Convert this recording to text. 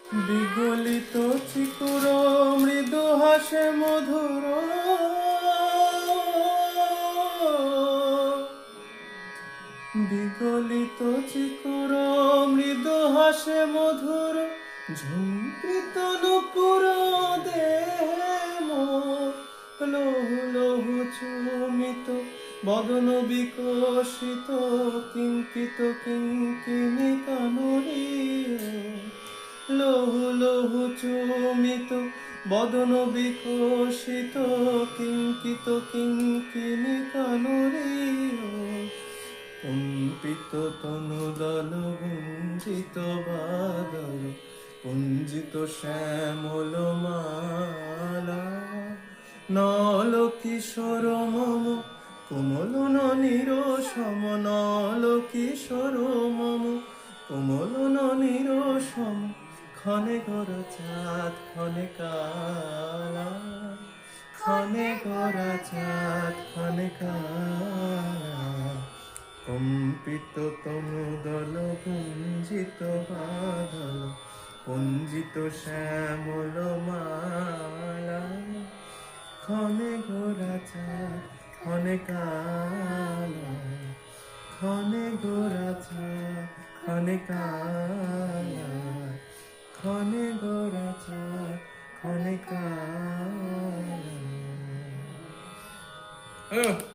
বিগলিত চিকুর মৃদু হাসে মধুর, বিগলিত চিকুর মৃদু হাসে মধুর, ঝুঁকিত নুপুর দেহে লহু লহু চুমিত বদন বিকশিত, কিঙ্কিত কিঙ্কিনি কানরি, লহু লহু চুমিত বদন বিকশিত, কিঙ্কিত কিঙ্কিনি কানরি, কম্পিত তনুদল গুঞ্জিত বাদল, পুঞ্জিত শ্যামল মালা, নল কিশোর মম কোমল ননির সম, নল কিশোর মম কোমল ননির সম, ক্ষণে গড়া চাঁদ ক্ষণে কালা, ক্ষণে গড়া চাঁদ ক্ষণে কালা, কম্পিত তনুদল পুঞ্জিত বাদল, পুঞ্জিত শ্যামল মালা, ক্ষণে গোরা চাঁদ ক্ষণে কালা, ক্ষণে গোরা চাঁদ ক্ষণে কালা, ক্ষণে গোরা চাঁদ ক্ষণে কালা।